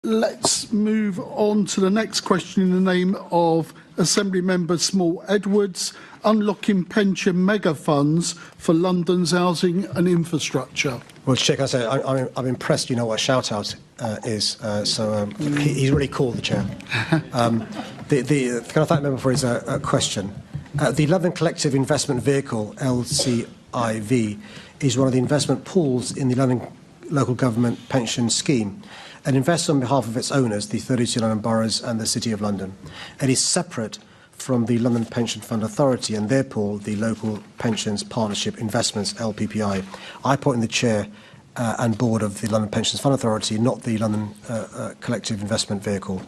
Let's move on to the next question in the name of Assembly Member Small Edwards, unlocking pension mega funds for London's housing and infrastructure. Well, Chair, can I say, I'm impressed you know what a shout-out is, he's really cool, the Chair. Can I thank the member for his question? The London Collective Investment Vehicle, LCIV, is one of the investment pools in the London Local Government Pension Scheme and invests on behalf of its owners, the 32 London boroughs and the City of London. It is separate from the London Pension Fund Authority and their pool, the Local Pensions Partnership Investments, LPPI. I appoint the Chair and Board of the London Pensions Fund Authority, not the London Collective Investment Vehicle.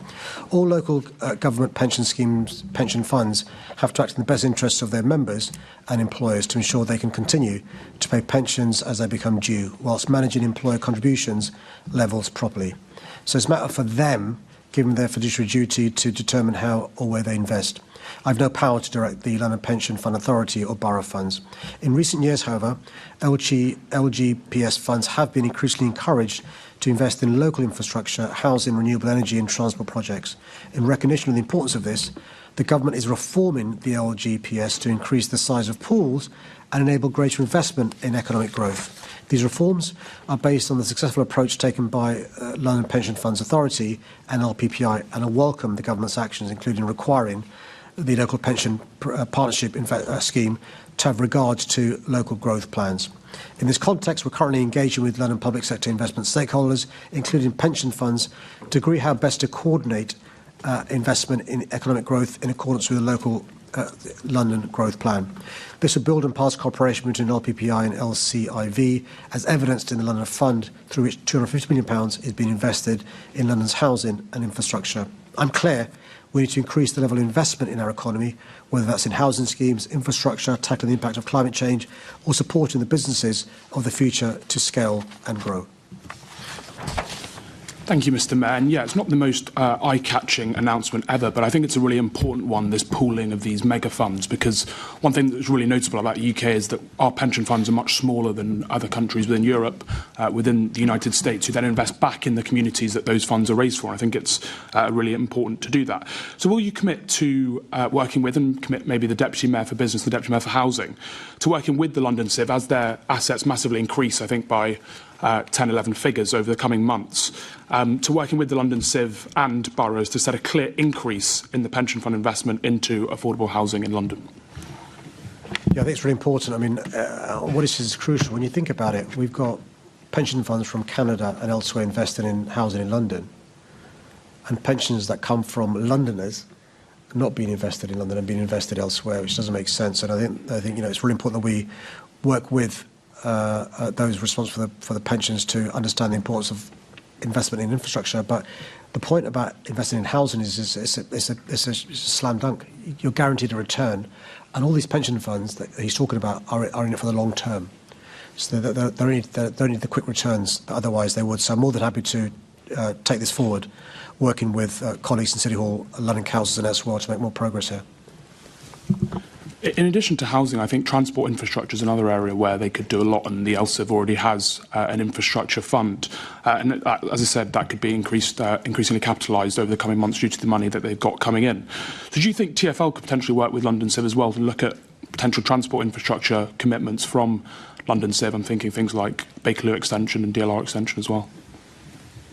All local government pension schemes, pension funds, have to act in the best interests of their members and employers to ensure they can continue to pay pensions as they become due, whilst managing employer contributions levels properly. So it's a matter for them, given their fiduciary duty, to determine how or where they invest. I have no power to direct the London Pension Fund Authority or borough funds. In recent years, however, LGPS funds have been increasingly encouraged to invest in local infrastructure, housing, renewable energy and transport projects. In recognition of the importance of this, the government is reforming the LGPS to increase the size of pools and enable greater investment in economic growth. These reforms are based on the successful approach taken by London Pension Funds Authority and LPPI, and I welcome the government's actions, including requiring the local pension partnership scheme to have regard to local growth plans. In this context, we're currently engaging with London public sector investment stakeholders, including pension funds, to agree how best to coordinate investment in economic growth in accordance with the local London growth plan. This will build on past cooperation between LPPI and LCIV, as evidenced in the London Fund, through which £250 million is being invested in London's housing and infrastructure. I'm clear we need to increase the level of investment in our economy, whether that's in housing schemes, infrastructure, tackling the impact of climate change, or supporting the businesses of the future to scale and grow. Thank you, Mr. Mayor. And yeah, it's not the most eye-catching announcement ever, but I think it's a really important one, this pooling of these mega funds, because one thing that's really noticeable about the UK is that our pension funds are much smaller than other countries within Europe, within the United States, who then invest back in the communities that those funds are raised for. I think it's really important to do that. So will you commit to working with, and commit maybe the Deputy Mayor for Business, the Deputy Mayor for Housing, to working with the London Civ as their assets massively increase, I think by 10, 11 figures over the coming months, to working with the London Civ and boroughs to set a clear increase in the pension fund investment into affordable housing in London? Yeah, I think it's really important. I mean, what is crucial, when you think about it, we've got pension funds from Canada and elsewhere investing in housing in London, and pensions that come from Londoners not being invested in London and being invested elsewhere, which doesn't make sense. And I think it's really important that we work with those responsible for the pensions to understand the importance of investment in infrastructure. But the point about investing in housing is it's a slam dunk. You're guaranteed a return, and all these pension funds that he's talking about are in it for the long term. So they don't need the quick returns, otherwise they would. So I'm more than happy to take this forward, working with colleagues in City Hall, London councils and elsewhere to make more progress here. In addition to housing, I think transport infrastructure is another area where they could do a lot, and the LCIV already has an infrastructure fund. And as I said, that could be increasingly capitalised over the coming months due to the money that they've got coming in. So do you think TfL could potentially work with London Civ as well to look at potential transport infrastructure commitments from London Civ? I'm thinking things like Bakerloo extension and DLR extension as well.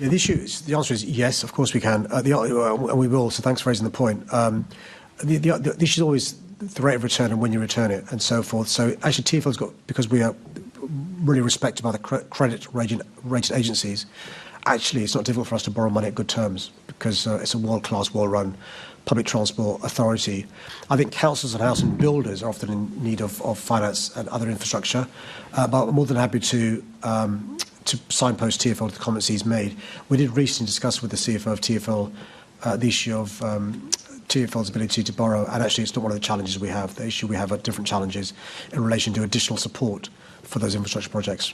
Yeah, the answer is yes, of course we can. And we will, so thanks for raising the point. The issue is always the rate of return and when you return it and so forth. So actually TfL's got, because we are really respected by the credit rated agencies, actually it's not difficult for us to borrow money at good terms, because it's a world-class, well-run public transport authority. I think councils and housing builders are often in need of finance and other infrastructure, but I'm more than happy to signpost TfL to the comments he's made. We did recently discuss with the CFO of TfL the issue of TfL's ability to borrow, and actually it's not one of the challenges we have. The issue we have are different challenges in relation to additional support for those infrastructure projects.